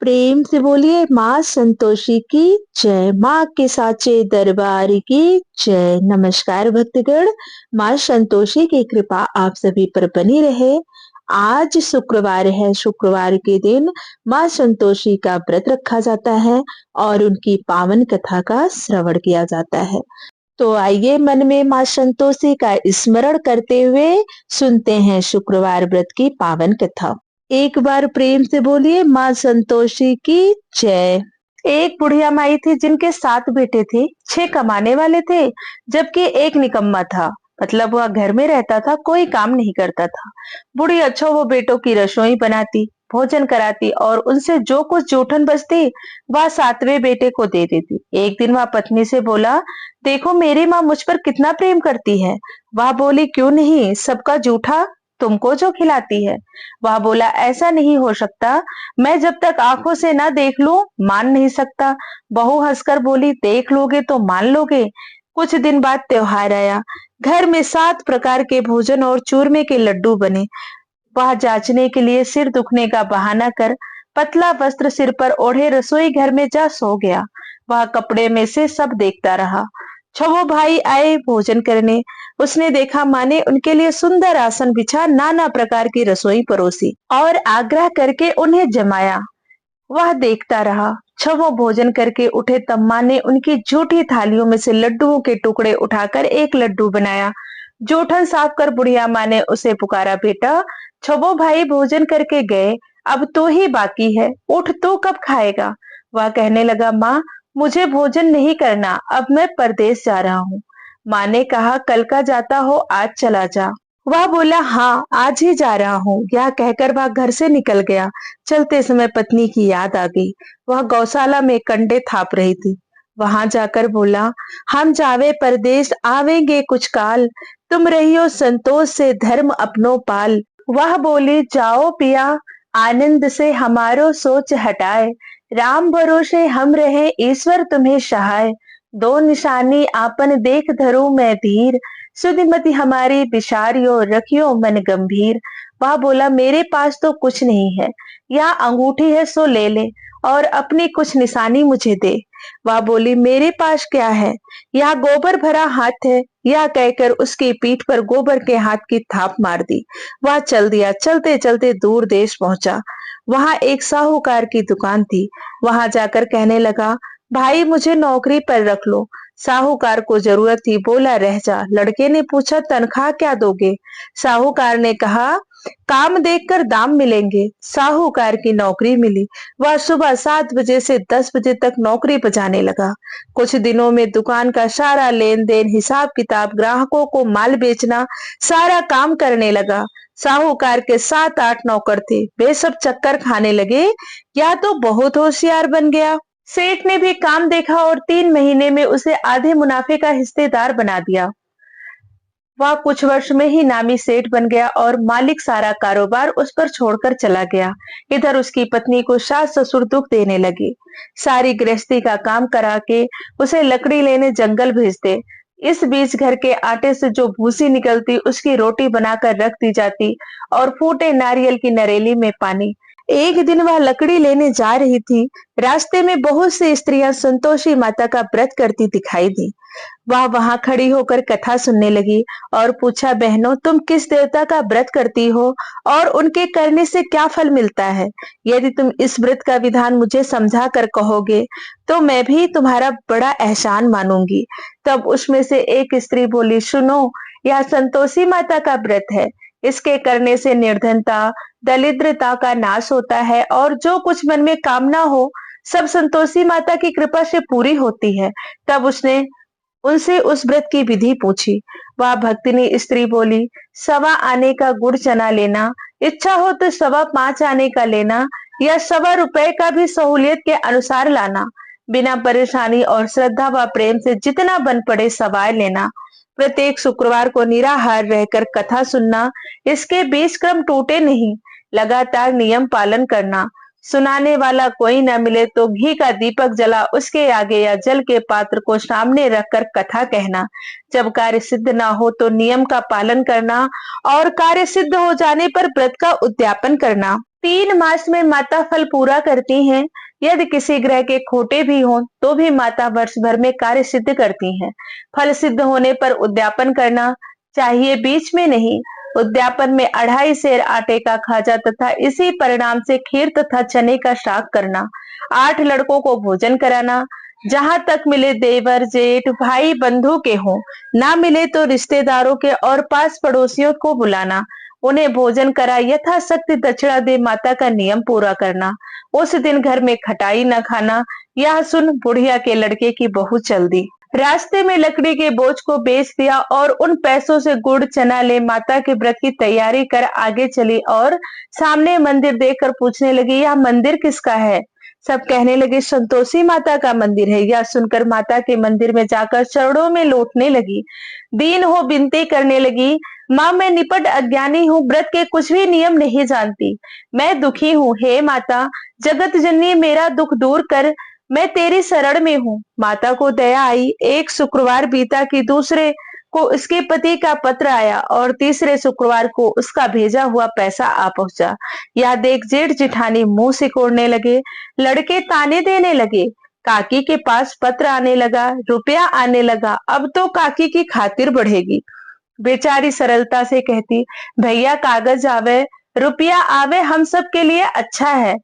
प्रेम से बोलिए माँ संतोषी की जय। माँ के साचे दरबार की जय। नमस्कार भक्तगण, माँ संतोषी की कृपा आप सभी पर बनी रहे। आज शुक्रवार है। शुक्रवार के दिन माँ संतोषी का व्रत रखा जाता है और उनकी पावन कथा का श्रवण किया जाता है। तो आइए मन में माँ संतोषी का स्मरण करते हुए सुनते हैं शुक्रवार व्रत की पावन कथा। एक बार प्रेम से बोलिए माँ संतोषी की जय। एक बुढ़िया माई थी जिनके 7 बेटे थे। 6 कमाने वाले थे जबकि एक निकम्मा था। मतलब वह घर में रहता था, कोई काम नहीं करता था। बूढ़ी अच्छा वो बेटों की रसोई बनाती, भोजन कराती और उनसे जो कुछ जूठन बचती वह 7वें बेटे को दे देती। एक दिन वह पत्नी से बोला, देखो मेरी माँ मुझ पर कितना प्रेम करती है। वह बोली, क्यों नहीं, सबका जूठा तुमको जो खिलाती है। वह बोला, ऐसा नहीं हो सकता, मैं जब तक आंखों से ना देख लूं मान नहीं सकता। बहू हंसकर बोली, देख लोगे तो मान लोगे। कुछ दिन बाद त्योहार आया। घर में 7 प्रकार के भोजन और चूरमे के लड्डू बने। वह जांचने के लिए सिर दुखने का बहाना कर पतला वस्त्र सिर पर ओढ़े रसोई घर में जा सो गया। वह कपड़े में से सब देखता रहा। छवो भाई आए भोजन करने। उसने देखा माँ ने उनके लिए सुंदर आसन बिछा नाना प्रकार की रसोई परोसी और आग्रह करके उन्हें जमाया। वह देखता रहा। छवो भोजन करके उठे तब माँ ने उनकी जूठी थालियों में से लड्डुओं के टुकड़े उठाकर एक लड्डू बनाया। जूठन साफ कर बुढ़िया माँ ने उसे पुकारा, बेटा छवो भाई भोजन करके गए, अब तो ही बाकी है, उठ तो कब खाएगा। वह कहने लगा, माँ मुझे भोजन नहीं करना, अब मैं परदेश जा रहा हूँ। माँ ने कहा, कल का जाता हो आज चला जा। वह बोला, हाँ आज ही जा रहा हूँ। यह कहकर वह घर से निकल गया। चलते समय पत्नी की याद आ गई। वह गौशाला में कंडे थाप रही थी। वहां जाकर बोला, हम जावे परदेश आवेंगे कुछ काल, तुम रहियो संतोष से धर्म अपनो पाल। वह बोली, जाओ पिया आनंद से हमारो सोच हटाए, राम भरोसे हम रहे ईश्वर तुम्हें सहाय। दो निशानी आपन देख धरो मैं धीर, सुधिमति हमारी विचारियो रखियो मन गंभीर। वह बोला, मेरे पास तो कुछ नहीं है, यह अंगूठी है सो ले ले और अपनी कुछ निशानी मुझे दे। वह बोली, मेरे पास क्या है, यह गोबर भरा हाथ है। यह कहकर उसकी पीठ पर गोबर के हाथ की थाप मार दी। वह चल दिया। चलते चलते दूर देश पहुंचा। वहां एक साहूकार की दुकान थी। वहां जाकर कहने लगा, भाई मुझे नौकरी पर रख लो। साहूकार को जरूरत थी, बोला रह जा। लड़के ने पूछा, तनख्वाह क्या दोगे। साहूकार ने कहा, काम देखकर दाम मिलेंगे। साहूकार की नौकरी मिली। वह सुबह 7 बजे से 10 बजे तक नौकरी बजाने लगा। कुछ दिनों में दुकान का सारा लेन देन, हिसाब किताब, ग्राहकों को माल बेचना, सारा काम करने लगा। साहूकार के 7-8 नौकर थे। वे सब चक्कर खाने लगे, या तो बहुत होशियार बन गया। सेठ ने भी काम देखा और 3 महीने में उसे आधे मुनाफे का हिस्सेदार बना दिया। वह कुछ वर्ष में ही नामी सेठ बन गया और मालिक सारा कारोबार उस पर छोड़कर चला गया। इधर उसकी पत्नी को सास ससुर दुख देने लगे। सारी गृहस्थी का काम करा के उसे लकड़ी लेने जंगल भेजते। इस बीच घर के आटे से जो भूसी निकलती उसकी रोटी बनाकर रख दी जाती और फूटे नारियल की नरेली में पानी। एक दिन वह लकड़ी लेने जा रही थी। रास्ते में बहुत सी स्त्रियां संतोषी माता का व्रत करती दिखाई दी। वह वहां खड़ी होकर कथा सुनने लगी और पूछा, बहनों तुम किस देवता का व्रत करती हो और उनके करने से क्या फल मिलता है। यदि तुम इस व्रत का विधान मुझे समझा कर कहोगे तो मैं भी तुम्हारा बड़ा एहसान मानूंगी। तब उसमें से एक स्त्री बोली, सुनो, यह संतोषी माता का व्रत है। इसके करने से निर्धनता दरिद्रता का नाश होता है और जो कुछ मन में कामना हो सब संतोषी माता की कृपा से पूरी होती है। तब उसने उनसे उस व्रत की विधि पूछी। वह भक्तिनी स्त्री बोली, 1.25 आने का गुड़ चना लेना, इच्छा हो तो 5.25 आने का लेना या 1.25 रुपए का भी सहूलियत के अनुसार लाना। बिना परेशानी और श्रद्धा व प्रेम से जितना बन पड़े सवाय लेना। प्रत्येक शुक्रवार को निराहार रहकर कथा सुनना, इसके 20 क्रम टूटे नहीं। लगातार नियम पालन करना। सुनाने वाला कोई न मिले तो घी का दीपक जला उसके आगे या जल के पात्र को सामने रखकर कथा कहना। जब कार्य सिद्ध ना हो तो नियम का पालन करना और कार्य सिद्ध हो जाने पर व्रत का उद्यापन करना। 3 मास में माता फल पूरा करती हैं। यदि किसी ग्रह के खोटे भी हों तो भी माता वर्ष भर में कार्य सिद्ध करती हैं। फल सिद्ध होने पर उद्यापन करना चाहिए, बीच में नहीं। उद्यापन में 2.5 सेर आटे का खाजा तथा इसी परिणाम से खीर तथा चने का शाक करना। 8 लड़कों को भोजन कराना। जहां तक मिले देवर जेठ भाई बंधु के हों, ना मिले तो रिश्तेदारों के और पास पड़ोसियों को बुलाना। उन्हें भोजन करा यथाशक्ति दक्षिणा दे माता का नियम पूरा करना। उस दिन घर में खटाई न खाना। यह सुन बुढ़िया के लड़के की बहू चल दी। रास्ते में लकड़ी के बोझ को बेच दिया और उन पैसों से गुड़ चना ले माता के व्रत की तैयारी कर आगे चली और सामने मंदिर देखकर पूछने लगी, यह मंदिर किसका है? सब कहने लगे, संतोषी माता का मंदिर है। यह सुनकर माता के मंदिर में जाकर चरणों में लौटने लगी। दीन हो विनती करने लगी, माँ मैं निपट अज्ञानी हूँ, व्रत के कुछ भी नियम नहीं जानती। मैं दुखी हूँ, हे माता जगत जननी मेरा दुख दूर कर, मैं तेरी शरण में हूँ। माता को दया आई। एक शुक्रवार बीता कि दूसरे को उसके पति का पत्र आया और तीसरे शुक्रवार को उसका भेजा हुआ पैसा आ पहुंचा। यह देख जेठ जिठानी मुंह सिकोड़ने लगे। लड़के ताने देने लगे। काकी के पास पत्र आने लगा, रुपया आने लगा, अब तो काकी की खातिर बढ़ेगी। बेचारी सरलता से कहती, भैया कागज आवे रुपया आवे हम सब के लिए अच्छा है।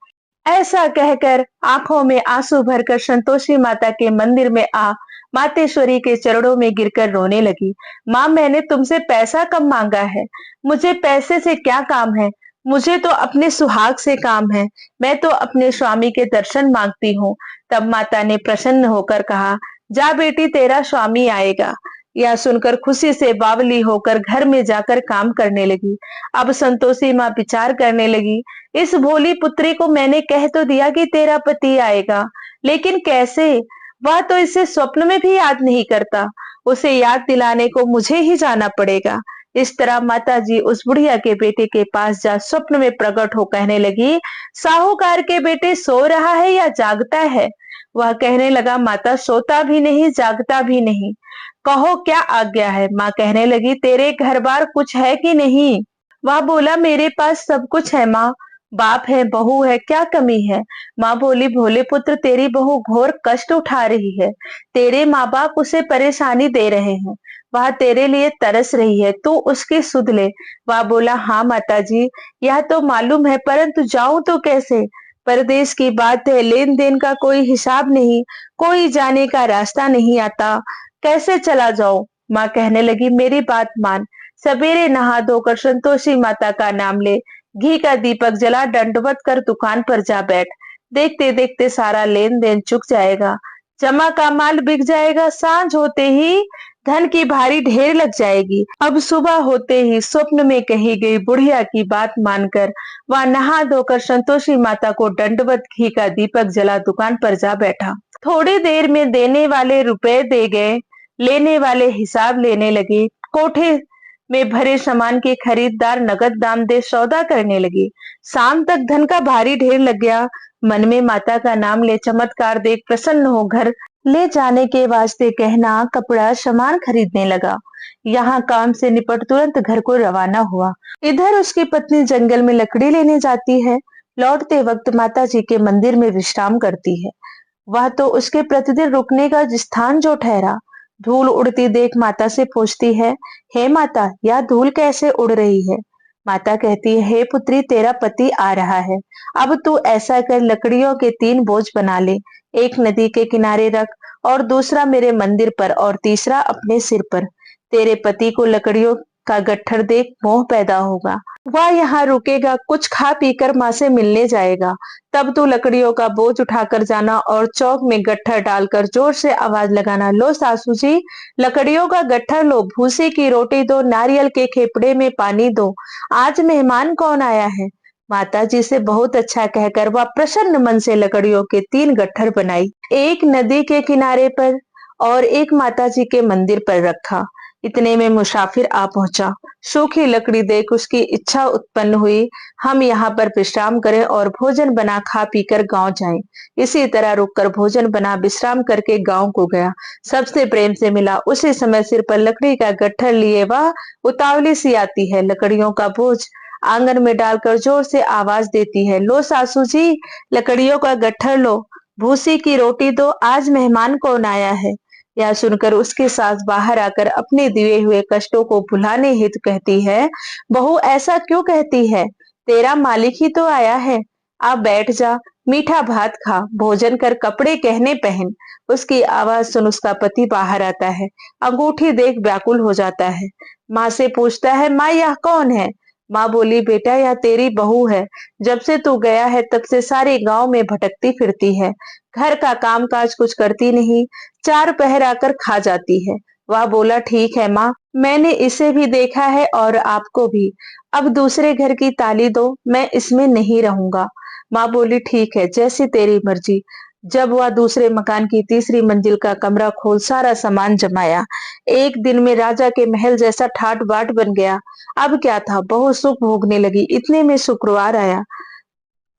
ऐसा कहकर आंखों में आंसू भरकर संतोषी माता के मंदिर में आ मातेश्वरी के चरणों में गिरकर रोने लगी। माँ मैंने तुमसे पैसा कम मांगा है, मुझे पैसे से क्या काम है? मुझे तो अपने सुहाग से काम है। मैं तो अपने स्वामी के दर्शन मांगती हूँ। तब माता ने प्रसन्न होकर कहा, जा बेटी तेरा स्वामी आएगा। यह सुनकर खुशी से बावली होकर घर में जाकर काम करने लगी। अब संतोषी माँ विचार करने लगी, इस भोली पुत्री को मैंने कह तो दिया कि तेरा पति आएगा, लेकिन कैसे? वह तो इसे स्वप्न में भी याद नहीं करता। उसे याद दिलाने को मुझे ही जाना पड़ेगा। इस तरह माताजी उस बुढ़िया के बेटे के पास जा स्वप्न में प्रकट हो कहने लगी, साहूकार के बेटे सो रहा है या जागता है? वह कहने लगा, माता सोता भी नहीं जागता भी नहीं, कहो क्या आज्ञा है? माँ कहने लगी, तेरे घर बार कुछ है कि नहीं? वह बोला, मेरे पास सब कुछ है माँ, बाप है बहू है, क्या कमी है? माँ बोली, भोले पुत्र तेरी बहू घोर कष्ट उठा रही है। तेरे माँ बाप उसे परेशानी दे रहे हैं। वह तेरे लिए तरस रही है, तू उसकी सुध ले। वह बोला, हाँ माता जी यह तो मालूम है, परंतु जाऊं तो कैसे? परदेश की बात है, लेन देन का कोई हिसाब नहीं, कोई जाने का रास्ता नहीं आता, कैसे चला जाऊं? माँ कहने लगी, मेरी बात मान, सवेरे नहा धोकर संतोषी माता का नाम ले, घी का दीपक जला दंडवत कर दुकान पर जा बैठ। देखते देखते सारा लेन देन चुक जाएगा, जमा का माल बिक जाएगा। सांझ होते ही धन की भारी ढेर लग जाएगी। अब सुबह होते ही स्वप्न में कही गई बुढ़िया की बात मानकर वह नहा धोकर संतोषी माता को दंडवत घी का दीपक जला दुकान पर जा बैठा। थोड़ी देर में देने वाले रुपए दे गए, लेने वाले हिसाब लेने लगे। कोठे में भरे सामान के खरीददार नगद दाम दे सौदा करने लगे। शाम तक धन का भारी ढेर लग गया। मन में माता का नाम ले चमत्कार देख प्रसन्न हो घर ले जाने के वास्ते गहना कपड़ा सामान खरीदने लगा। यहाँ काम से निपट तुरंत घर को रवाना हुआ। इधर उसकी पत्नी जंगल में लकड़ी लेने जाती है। लौटते वक्त माता जी के मंदिर में विश्राम करती है। वह तो उसके प्रतिदिन रुकने का स्थान जो ठहरा। धूल उड़ती देख माता से पूछती है, हे माता यह धूल कैसे उड़ रही है? माता कहती है, हे पुत्री तेरा पति आ रहा है। अब तू ऐसा कर, लकड़ियों के 3 बोझ बना ले, एक नदी के किनारे रख और दूसरा मेरे मंदिर पर और तीसरा अपने सिर पर। तेरे पति को लकड़ियों का गट्ठर देख मोह पैदा होगा। वह यहाँ रुकेगा, कुछ खा पीकर माँ से मिलने जाएगा। तब तू लकड़ियों का बोझ उठाकर जाना और चौक में गट्ठर डालकर जोर से आवाज लगाना, लो सासू जी लकड़ियों का गट्ठर लो, भूसे की रोटी दो, नारियल के खेपड़े में पानी दो, आज मेहमान कौन आया है? माता जी से बहुत अच्छा कहकर वह प्रसन्न मन से लकड़ियों के 3 गट्ठर बनाई। एक नदी के किनारे पर और एक माता जी के मंदिर पर रखा। इतने में मुसाफिर आ पहुंचा। सूखी लकड़ी देख उसकी इच्छा उत्पन्न हुई, हम यहाँ पर विश्राम करें और भोजन बना खा पीकर गांव जाएं। इसी तरह रुककर भोजन बना विश्राम करके गांव को गया। सबसे प्रेम से मिला। उसी समय सिर पर लकड़ी का गट्ठर लिए वह उतावली सी आती है। लकड़ियों का बोझ आंगन में डालकर जोर से आवाज देती है, लो सासू जी, लकड़ियों का गट्ठर लो, भूसी की रोटी दो, आज मेहमान कौन आया है। यह सुनकर उसकी सास बाहर आकर अपने दिए हुए कष्टों को भुलाने हेतु कहती है, बहू ऐसा क्यों कहती है, तेरा मालिक ही तो आया है, आप बैठ जा, मीठा भात खा, भोजन कर, कपड़े गहने पहन। उसकी आवाज सुन उसका पति बाहर आता है, अंगूठी देख व्याकुल हो जाता है। माँ से पूछता है, माँ यह कौन है। माँ बोली, बेटा यह तेरी बहू है, जब से तू गया है तब से सारे गांव में भटकती फिरती है, घर का काम काज कुछ करती नहीं, चार पहर आकर खा जाती है। वह बोला, ठीक है माँ, मैंने इसे भी देखा है और आपको भी, अब दूसरे घर की ताली दो, मैं इसमें नहीं रहूंगा। माँ बोली, ठीक है, जैसी तेरी मर्जी। जब वह दूसरे मकान की तीसरी मंजिल का कमरा खोल सारा सामान जमाया, एक दिन में राजा के महल जैसा ठाट बाट बन गया। अब क्या था, बहुत सुख भोगने लगी, इतने में शुक्रवार आया।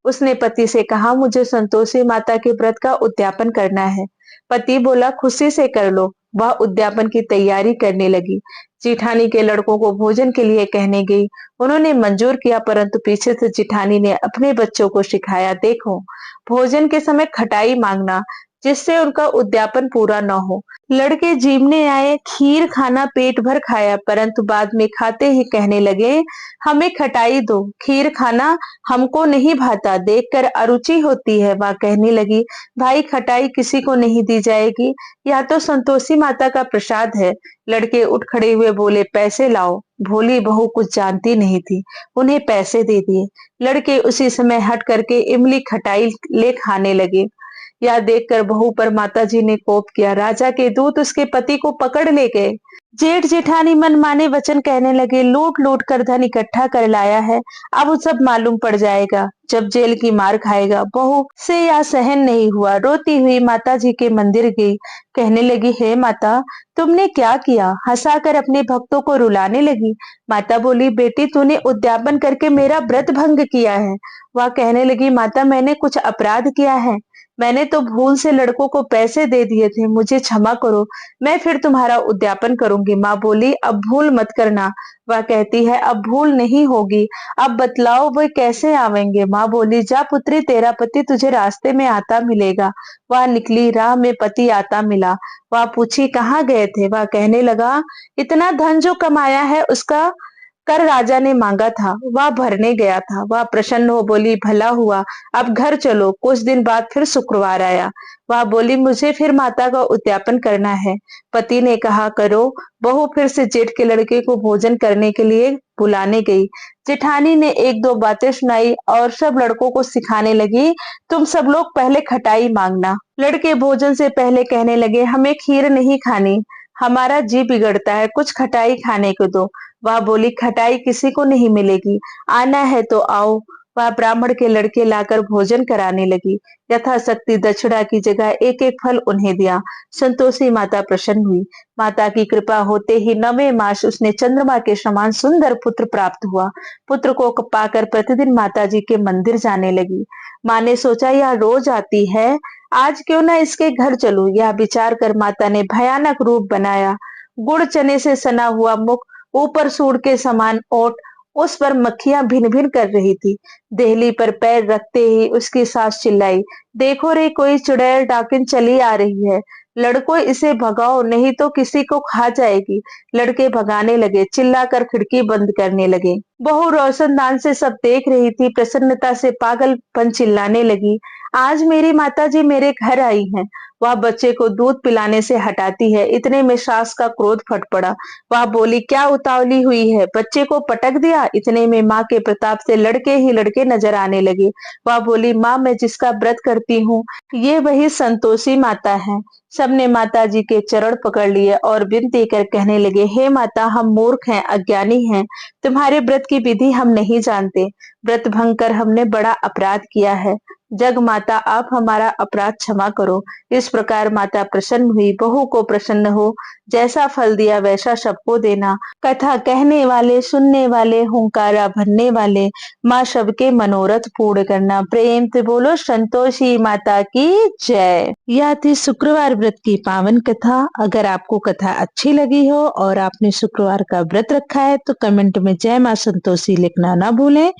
उसने पति से कहा, मुझे संतोषी माता के व्रत का उद्यापन करना है। पति बोला, खुशी से कर लो। वह उद्यापन की तैयारी करने लगी। जिठानी के लड़कों को भोजन के लिए कहने गई। उन्होंने मंजूर किया, परंतु पीछे से जिठानी ने अपने बच्चों को सिखाया, देखो, भोजन के समय खटाई मांगना, जिससे उनका उद्यापन पूरा न हो। लड़के जीवने आए, खीर खाना पेट भर खाया, परंतु बाद में खाते ही कहने लगे, हमें खटाई दो, खीर खाना हमको नहीं भाता, देखकर अरुचि होती है। वह कहने लगी, भाई खटाई किसी को नहीं दी जाएगी, यह तो संतोषी माता का प्रसाद है। लड़के उठ खड़े हुए बोले, पैसे लाओ। भोली बहू कुछ जानती नहीं थी, उन्हें पैसे दे दिए। लड़के उसी समय हट करके इमली खटाई ले खाने लगे। यह देखकर बहू पर माताजी ने कोप किया। राजा के दूत उसके पति को पकड़ ले गए। जेठ जेठानी मनमाने वचन कहने लगे, लूट लूट कर धन इकट्ठा कर लाया है, अब सब मालूम पड़ जाएगा, जब जेल की मार खाएगा। बहू से यह सहन नहीं हुआ, रोती हुई माता जी के मंदिर गई। कहने लगी, हे माता, तुमने क्या किया। हंसाकर अपने भक्तों को रुलाने लगी। माता बोली, बेटी तूने उद्यापन करके मेरा व्रत भंग किया है। वह कहने लगी, माता मैंने कुछ अपराध किया है, मैंने तो भूल से लड़कों को पैसे दे दिए थे, मुझे क्षमा करो, मैं फिर तुम्हारा उद्यापन करूंगी। माँ बोली, अब भूल मत करना। वह कहती है, अब भूल नहीं होगी, अब बतलाओ वे कैसे आवेंगे। माँ बोली, जा पुत्री, तेरा पति तुझे रास्ते में आता मिलेगा। वह निकली, राह में पति आता मिला। वह पूछी, कहाँ गए थे। वह कहने लगा, इतना धन जो कमाया है उसका कर राजा ने मांगा था, वह भरने गया था। वह प्रसन्न हो बोली, भला हुआ, अब घर चलो। कुछ दिन बाद फिर शुक्रवार आया। वह बोली, मुझे फिर माता का उद्यापन करना है। पति ने कहा, करो। बहू फिर से जेठ के लड़के को भोजन करने के लिए बुलाने गई। जेठानी ने एक दो बातें सुनाई और सब लड़कों को सिखाने लगी, तुम सब लोग पहले खटाई मांगना। लड़के भोजन से पहले कहने लगे, हमें खीर नहीं खानी, हमारा जी बिगड़ता है, कुछ खटाई खाने को दो। वह बोली, खटाई किसी को नहीं मिलेगी, आना है तो आओ। वह ब्राह्मण के लड़के लाकर भोजन कराने लगी। यथाशक्ति दक्षिणा की जगह एक एक फल उन्हें दिया। संतोषी माता प्रसन्न हुई। माता की कृपा होते ही 9वें मास उसने चंद्रमा के समान सुंदर पुत्र प्राप्त हुआ। पुत्र को पाकर प्रतिदिन माता जी के मंदिर जाने लगी। माँ ने सोचा, यह रोज आती है, आज क्यों ना इसके घर चलूं। यह विचार कर माता ने भयानक रूप बनाया। गुड़ चने से सना हुआ मुख, ऊपर सूंड के समान ओठ, उस पर मक्खियां भिन भिन कर रही थी। देहली पर पैर रखते ही उसकी सास चिल्लाई, देखो रे, कोई चुड़ैल डाकिन चली आ रही है, लड़कों इसे भगाओ, नहीं तो किसी को खा जाएगी। लड़के भगाने लगे, चिल्लाकर खिड़की बंद करने लगे। बहू रोशनदान से सब देख रही थी, प्रसन्नता से पागलपन चिल्लाने लगी, आज मेरी माताजी मेरे घर आई हैं। वह बच्चे को दूध पिलाने से हटाती है, इतने में सास का क्रोध फट पड़ा। वह बोली, क्या उतावली हुई है, बच्चे को पटक दिया। इतने में माँ के प्रताप से लड़के ही लड़के नजर आने लगे। वह बोली, माँ मैं जिसका व्रत करती हूँ, ये वही संतोषी माता है। सबने माता जी के चरण पकड़ लिए और विनती कर कहने लगे, हे माता, हम मूर्ख हैं, अज्ञानी हैं, तुम्हारे व्रत की विधि हम नहीं जानते, व्रत भंग कर हमने बड़ा अपराध किया है। जग माता आप हमारा अपराध क्षमा करो। इस प्रकार माता प्रसन्न हुई, बहू को प्रसन्न हो, जैसा फल दिया वैसा सबको देना। कथा कहने वाले, सुनने वाले, हुंकारा भरने वाले, माँ सबके मनोरथ पूर्ण करना। प्रेम से बोलो संतोषी माता की जय। यह थी शुक्रवार व्रत की पावन कथा। अगर आपको कथा अच्छी लगी हो और आपने शुक्रवार का व्रत रखा है तो कमेंट में जय माँ संतोषी लिखना ना भूलें।